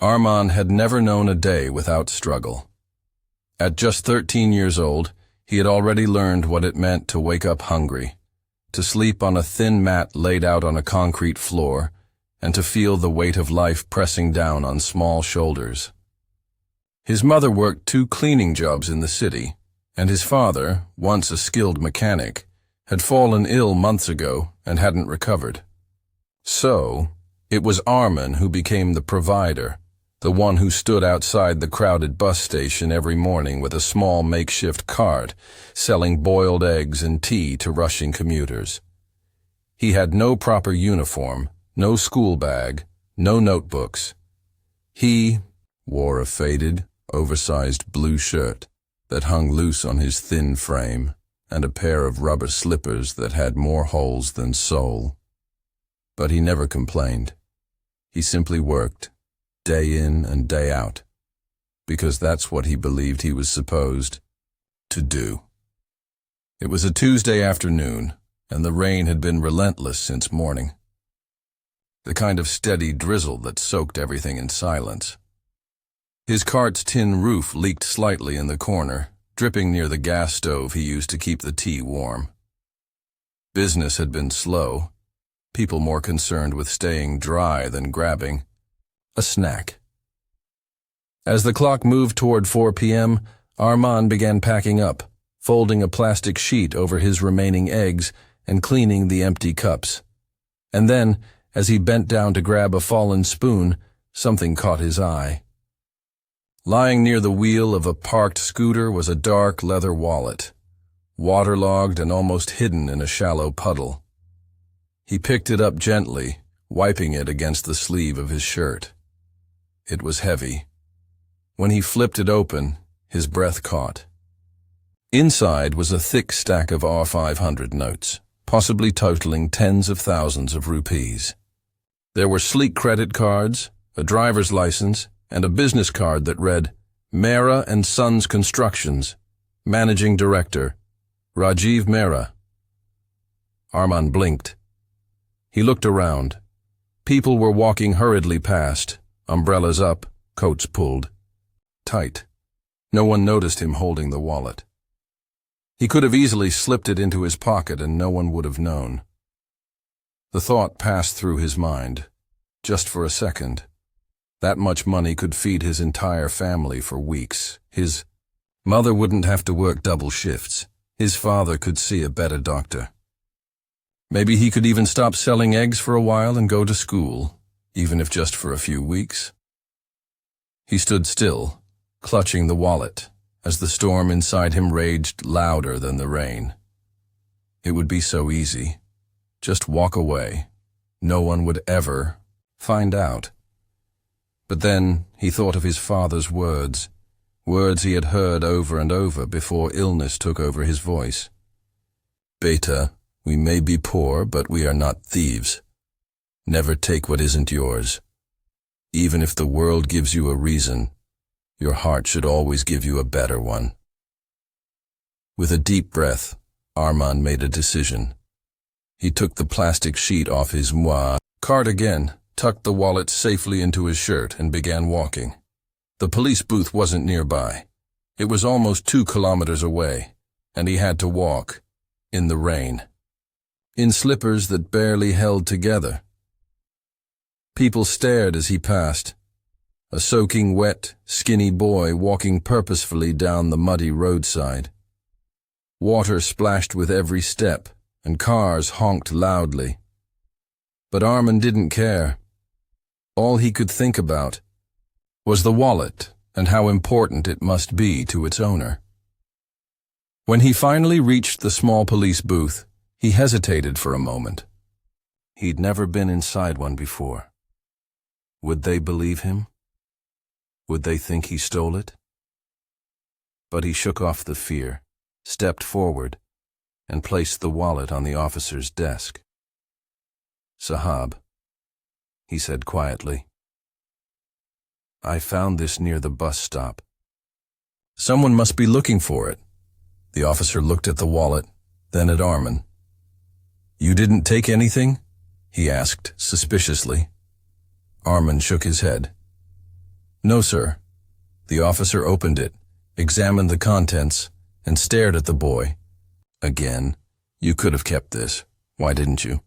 Arman had never known a day without struggle. At just 13 years old, he had already learned what it meant to wake up hungry, to sleep on a thin mat laid out on a concrete floor, and to feel the weight of life pressing down on small shoulders. His mother worked 2 cleaning jobs in the city, and his father, once a skilled mechanic, had fallen ill months ago and hadn't recovered. So, it was Arman who became the provider, the one who stood outside the crowded bus station every morning with a small makeshift cart, selling boiled eggs and tea to rushing commuters. He had no proper uniform, no school bag, no notebooks. He wore a faded, oversized blue shirt that hung loose on his thin frame, and a pair of rubber slippers that had more holes than sole. But he never complained. He simply worked, day in and day out, because that's what he believed he was supposed to do. It was a Tuesday afternoon, and the rain had been relentless since morning. The kind of steady drizzle that soaked everything in silence. His cart's tin roof leaked slightly in the corner, dripping near the gas stove he used to keep the tea warm. Business had been slow, people more concerned with staying dry than grabbing a snack. As the clock moved toward 4 p.m., Arman began packing up, folding a plastic sheet over his remaining eggs and cleaning the empty cups. And then, as he bent down to grab a fallen spoon, something caught his eye. Lying near the wheel of a parked scooter was a dark leather wallet, waterlogged and almost hidden in a shallow puddle. He picked it up gently, wiping it against the sleeve of his shirt. It was heavy. When he flipped it open, his breath caught. Inside was a thick stack of R500 notes, possibly totaling tens of thousands of rupees. There were sleek credit cards, a driver's license, and a business card that read, Mehra and Sons Constructions, Managing Director, Rajiv Mehra. Arman blinked. He looked around. People were walking hurriedly past, umbrellas up, coats pulled tight. No one noticed him holding the wallet. He could have easily slipped it into his pocket and no one would have known. The thought passed through his mind, just for a second. That much money could feed his entire family for weeks. His mother wouldn't have to work double shifts. His father could see a better doctor. Maybe he could even stop selling eggs for a while and go to school, even if just for a few weeks. He stood still, clutching the wallet, as the storm inside him raged louder than the rain. It would be so easy. Just walk away. No one would ever find out. But then he thought of his father's words he had heard over and over before illness took over his voice. Beta, we may be poor, but we are not thieves. Never take what isn't yours. Even if the world gives you a reason, your heart should always give you a better one. With a deep breath, Arman made a decision. He took the plastic sheet off his cart again, tucked the wallet safely into his shirt, and began walking. The police booth wasn't nearby. It was almost 2 kilometers away, and he had to walk, in the rain, in slippers that barely held together. People stared as he passed. A soaking wet, skinny boy walking purposefully down the muddy roadside. Water splashed with every step, and cars honked loudly. But Arman didn't care. All he could think about was the wallet and how important it must be to its owner. When he finally reached the small police booth, he hesitated for a moment. He'd never been inside one before. Would they believe him? Would they think he stole it? But he shook off the fear, stepped forward, and placed the wallet on the officer's desk. Sahab, he said quietly. I found this near the bus stop. Someone must be looking for it. The officer looked at the wallet, then at Arman. You didn't take anything? He asked suspiciously. Arman shook his head. No, sir. The officer opened it, examined the contents, and stared at the boy. Again, you could have kept this. Why didn't you?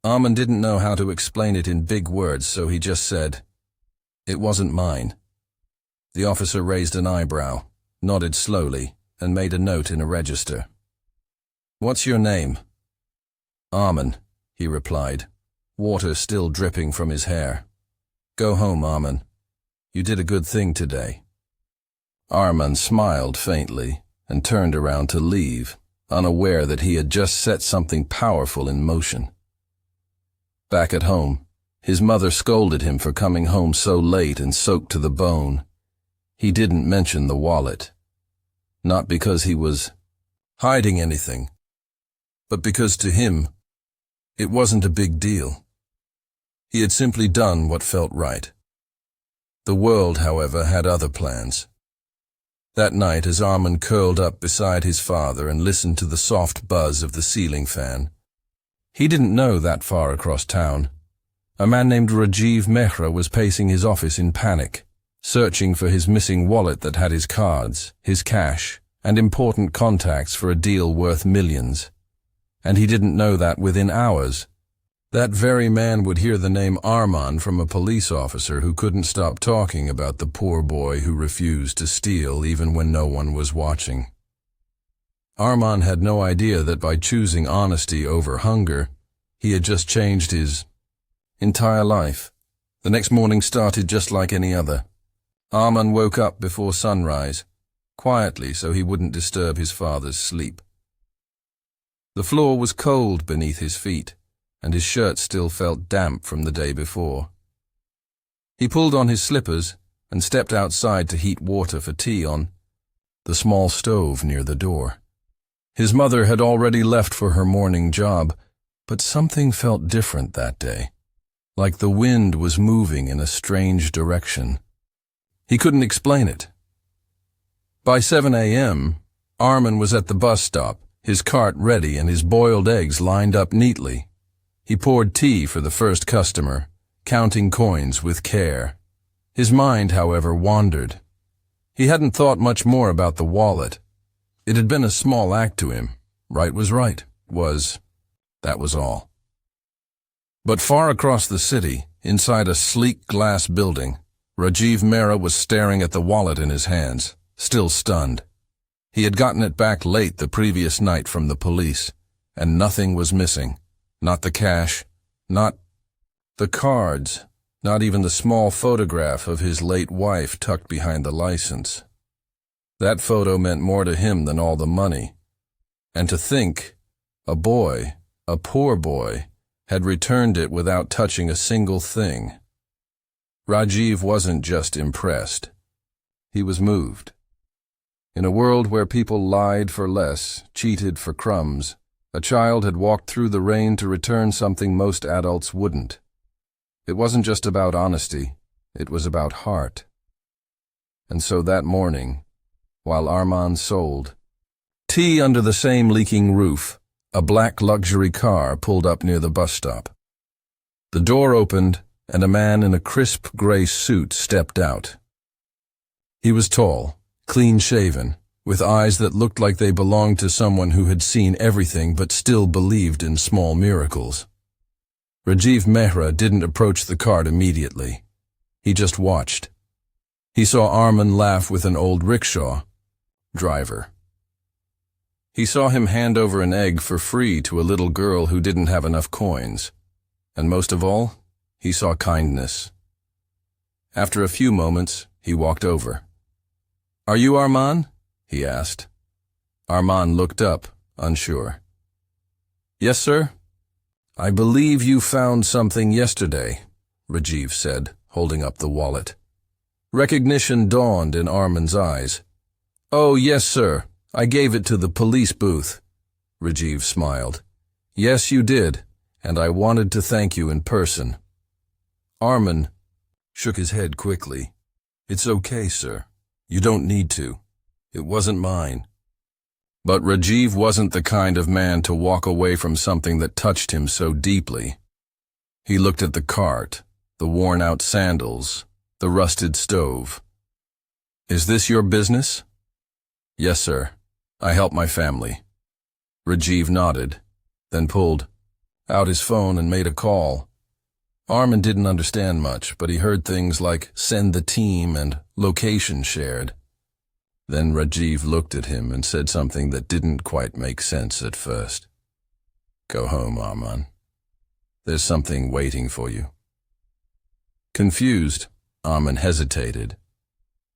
Armand didn't know how to explain it in big words, so he just said, "It wasn't mine." The officer raised an eyebrow, nodded slowly, and made a note in a register. "What's your name?" "Armand," he replied, water still dripping from his hair. "Go home, Armand. You did a good thing today." Armand smiled faintly and turned around to leave, unaware that he had just set something powerful in motion. Back at home, his mother scolded him for coming home so late and soaked to the bone. He didn't mention the wallet. Not because he was hiding anything, but because to him, it wasn't a big deal. He had simply done what felt right. The world, however, had other plans. That night, as Armand curled up beside his father and listened to the soft buzz of the ceiling fan, he didn't know that far across town, a man named Rajiv Mehra was pacing his office in panic, searching for his missing wallet that had his cards, his cash, and important contacts for a deal worth millions. And he didn't know that within hours, that very man would hear the name Armand from a police officer who couldn't stop talking about the poor boy who refused to steal even when no one was watching. Armand had no idea that by choosing honesty over hunger, he had just changed his entire life. The next morning started just like any other. Armand woke up before sunrise, quietly so he wouldn't disturb his father's sleep. The floor was cold beneath his feet, and his shirt still felt damp from the day before. He pulled on his slippers and stepped outside to heat water for tea on the small stove near the door. His mother had already left for her morning job, but something felt different that day, like the wind was moving in a strange direction. He couldn't explain it. By 7 a.m., Armand was at the bus stop, his cart ready and his boiled eggs lined up neatly. He poured tea for the first customer, counting coins with care. His mind, however, wandered. He hadn't thought much more about the wallet. It had been a small act to him. Right was right. That was all. But far across the city, inside a sleek glass building, Rajiv Mehra was staring at the wallet in his hands, still stunned. He had gotten it back late the previous night from the police, and nothing was missing. Not the cash, not the cards, not even the small photograph of his late wife tucked behind the license. That photo meant more to him than all the money. And to think, a boy, a poor boy, had returned it without touching a single thing. Rajiv wasn't just impressed. He was moved. In a world where people lied for less, cheated for crumbs, a child had walked through the rain to return something most adults wouldn't. It wasn't just about honesty, it was about heart. And so that morning, while Armand sold tea under the same leaking roof, a black luxury car pulled up near the bus stop. The door opened, and a man in a crisp gray suit stepped out. He was tall, clean-shaven, with eyes that looked like they belonged to someone who had seen everything but still believed in small miracles. Rajiv Mehra didn't approach the cart immediately. He just watched. He saw Armand laugh with an old rickshaw driver. He saw him hand over an egg for free to a little girl who didn't have enough coins. And most of all, he saw kindness. After a few moments, he walked over. "Are you Armand?" he asked. Armand looked up, unsure. "Yes, sir." "I believe you found something yesterday," Rajiv said, holding up the wallet. Recognition dawned in Armand's eyes. "Oh, yes, sir. I gave it to the police booth." Rajiv smiled. "Yes, you did, and I wanted to thank you in person." Armand shook his head quickly. "It's okay, sir. You don't need to. It wasn't mine." But Rajiv wasn't the kind of man to walk away from something that touched him so deeply. He looked at the cart, the worn-out sandals, The rusted stove. Is this your business? Yes, sir. I help my family. Rajiv nodded, then pulled out his phone and made a call. Arman didn't understand much, but he heard things like send the team and location shared. Then Rajiv looked at him and said something that didn't quite make sense at first. Go home, Arman. There's something waiting for you. Confused, Arman hesitated,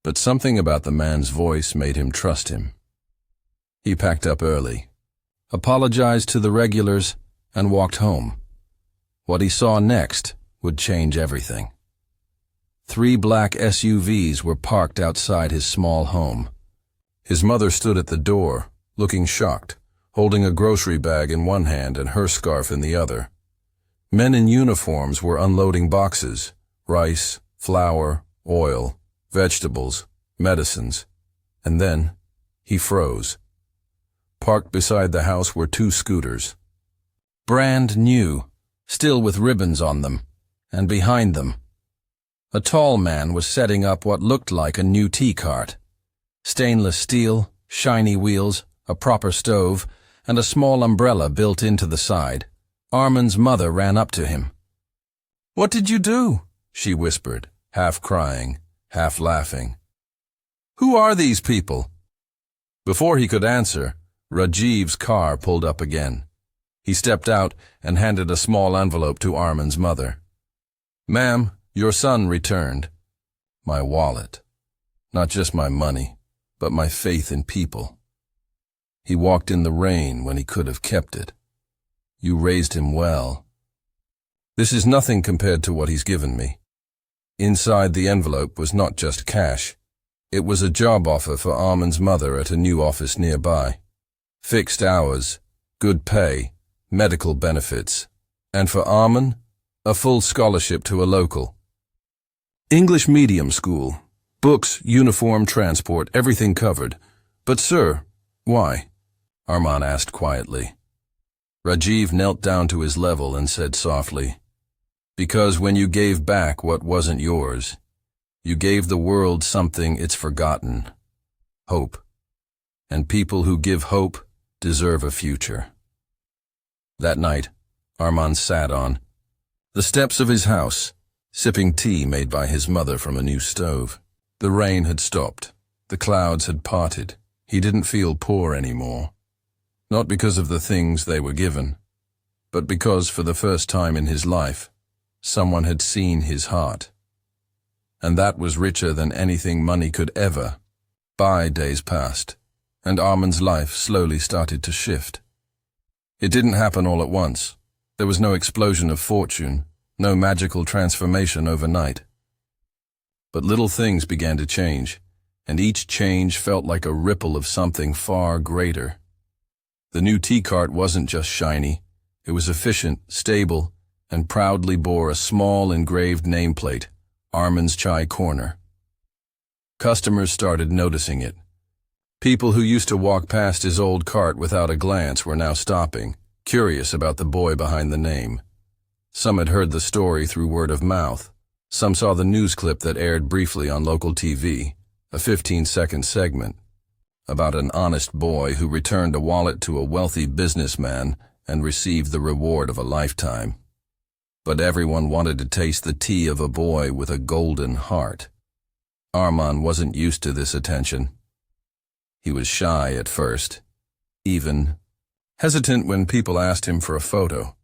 but something about the man's voice made him trust him. He packed up early, apologized to the regulars, and walked home. What he saw next would change everything. 3 black SUVs were parked outside his small home. His mother stood at the door, looking shocked, holding a grocery bag in one hand and her scarf in the other. Men in uniforms were unloading boxes: rice, flour, oil, vegetables, medicines. And then he froze. Parked beside the house were 2 scooters. Brand new, still with ribbons on them, and behind them, a tall man was setting up what looked like a new tea cart. Stainless steel, shiny wheels, a proper stove, and a small umbrella built into the side. Arman's mother ran up to him. "What did you do?" she whispered, half crying, half laughing. "Who are these people?" Before he could answer, Rajiv's car pulled up again. He stepped out and handed a small envelope to Arman's mother. "Ma'am, your son returned." "My wallet. Not just my money, but my faith in people. He walked in the rain when he could have kept it. You raised him well. This is nothing compared to what he's given me." Inside the envelope was not just cash. It was a job offer for Arman's mother at a new office nearby. Fixed hours, good pay, medical benefits, and for Arman, a full scholarship to a local English medium school. Books, uniform, transport, everything covered. "But sir, why?" Arman asked quietly. Rajiv knelt down to his level and said softly, "Because when you gave back what wasn't yours, you gave the world something it's forgotten. Hope. And people who give hope deserve a future." That night, Arman sat on the steps of his house, sipping tea made by his mother from a new stove. The rain had stopped. The clouds had parted. He didn't feel poor anymore. Not because of the things they were given, but because for the first time in his life, someone had seen his heart. And that was richer than anything money could ever buy. Days passed, and Arman's life slowly started to shift. It didn't happen all at once. There was no explosion of fortune, no magical transformation overnight. But little things began to change, and each change felt like a ripple of something far greater. The new tea cart wasn't just shiny. It was efficient, stable, and proudly bore a small engraved nameplate, Arman's Chai Corner. Customers started noticing it. People who used to walk past his old cart without a glance were now stopping, curious about the boy behind the name. Some had heard the story through word of mouth. Some saw the news clip that aired briefly on local TV, a 15-second segment about an honest boy who returned a wallet to a wealthy businessman and received the reward of a lifetime. But everyone wanted to taste the tea of a boy with a golden heart. Arman wasn't used to this attention. He was shy at first, even hesitant when people asked him for a photo.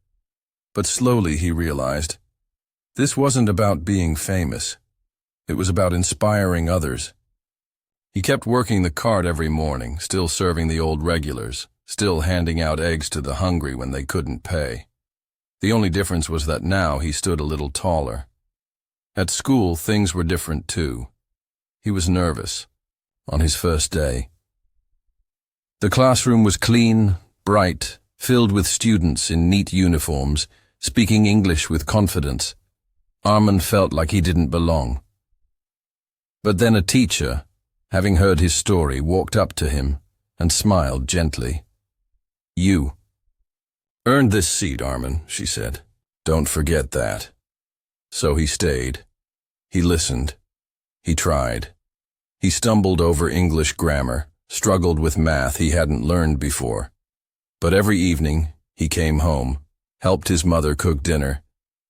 But slowly he realized this wasn't about being famous. It was about inspiring others. He kept working the cart every morning, still serving the old regulars, still handing out eggs to the hungry when they couldn't pay. The only difference was that now he stood a little taller. At school, things were different too. He was nervous on his first day. The classroom was clean, bright, filled with students in neat uniforms, speaking English with confidence. Arman felt like he didn't belong. But then a teacher, having heard his story, walked up to him and smiled gently. "You earned this seat, Arman," she said. "Don't forget that." So he stayed. He listened, He tried. He stumbled over English grammar, struggled with math he hadn't learned before. But every evening, he came home, helped his mother cook dinner,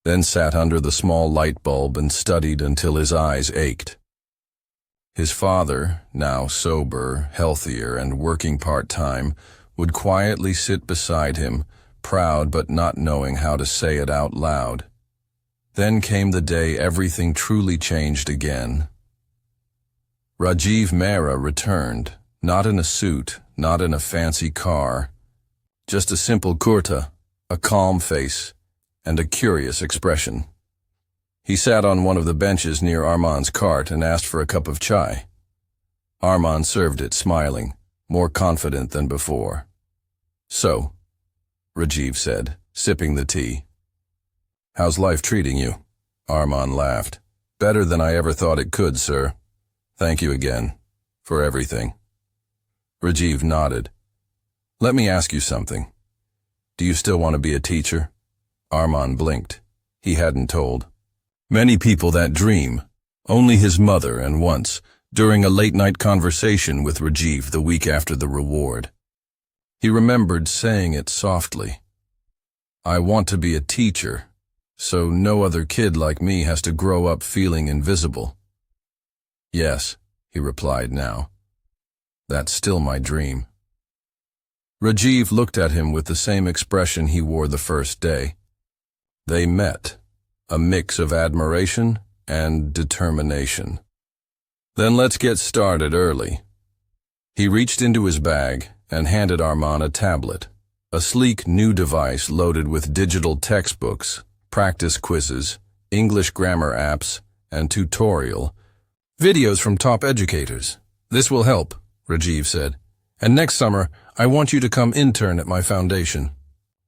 then sat under the small light bulb and studied until his eyes ached. His father, now sober, healthier, and working part-time, would quietly sit beside him, proud but not knowing how to say it out loud. Then came the day everything truly changed again. Rajiv Mehra returned, not in a suit, not in a fancy car, just a simple kurta, a calm face, and a curious expression. He sat on one of the benches near Arman's cart and asked for a cup of chai. Arman served it, smiling, more confident than before. "So," Rajiv said, sipping the tea. "How's life treating you?" Arman laughed. "Better than I ever thought it could, sir. Thank you again, for everything." Rajiv nodded. "Let me ask you something. Do you still want to be a teacher?" Arman blinked. He hadn't told. Many people that dream. Only his mother, and once, during a late-night conversation with Rajiv the week after the reward. He remembered saying it softly. "I want to be a teacher, so no other kid like me has to grow up feeling invisible." "Yes," he replied now. "That's still my dream." Rajiv looked at him with the same expression he wore the first day. They met, a mix of admiration and determination. "Then let's get started early." He reached into his bag and handed Arman a tablet, a sleek new device loaded with digital textbooks, practice quizzes, English grammar apps, and tutorial videos from top educators. "This will help," Rajiv said. "And next summer, I want you to come intern at my foundation.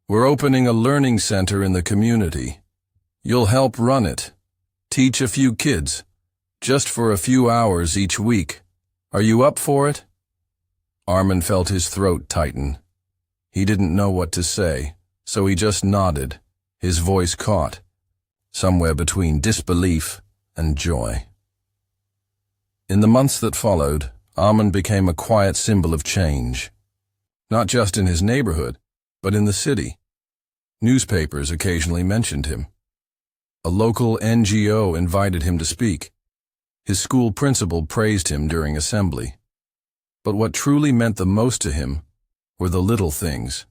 We're opening a learning center in the community. You'll help run it. Teach a few kids, just for a few hours each week. Are you up for it?" Arman felt his throat tighten. He didn't know what to say, so he just nodded, his voice caught, somewhere between disbelief and joy. In the months that followed, Arman became a quiet symbol of change. Not just in his neighborhood, but in the city. Newspapers occasionally mentioned him. A local NGO invited him to speak. His school principal praised him during assembly. But what truly meant the most to him were the little things.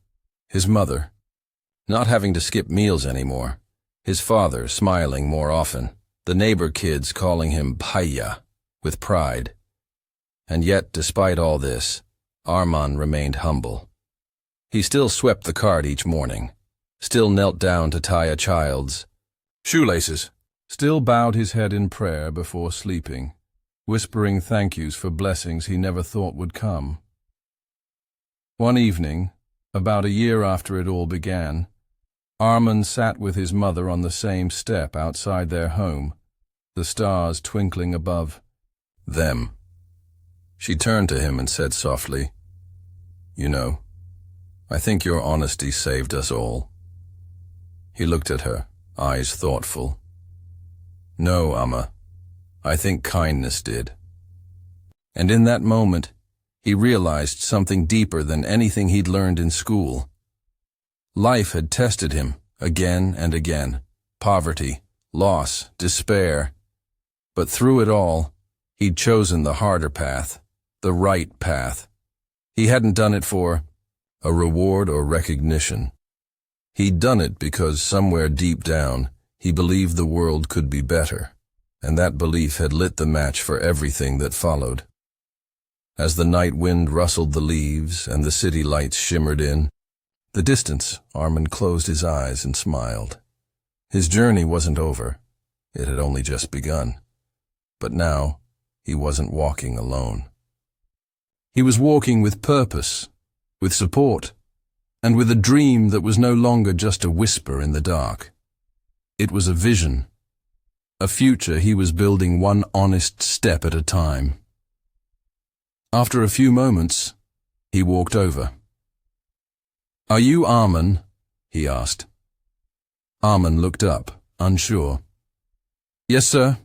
His mother, not having to skip meals anymore. His father smiling more often. The neighbor kids calling him Bhaiya with pride. And yet, despite all this, Arman remained humble. He still swept the cart each morning, still knelt down to tie a child's shoelaces, still bowed his head in prayer before sleeping, whispering thank yous for blessings he never thought would come. One evening, about a year after it all began, Arman sat with his mother on the same step outside their home, the stars twinkling above them. She turned to him and said softly, "You know, I think your honesty saved us all." He looked at her, eyes thoughtful. "No, Amma, I think kindness did." And in that moment, he realized something deeper than anything he'd learned in school. Life had tested him again and again. Poverty, loss, despair. But through it all, he'd chosen the harder path, the right path. He hadn't done it for a reward or recognition. He'd done it because somewhere deep down, he believed the world could be better, and that belief had lit the match for everything that followed. As the night wind rustled the leaves and the city lights shimmered in the distance, Arman closed his eyes and smiled. His journey wasn't over. It had only just begun. But now, he wasn't walking alone. He was walking with purpose, with support, and with a dream that was no longer just a whisper in the dark. It was a vision, a future he was building one honest step at a time. After a few moments, he walked over. "Are you Arman?" he asked. Arman looked up, unsure. "Yes, sir,"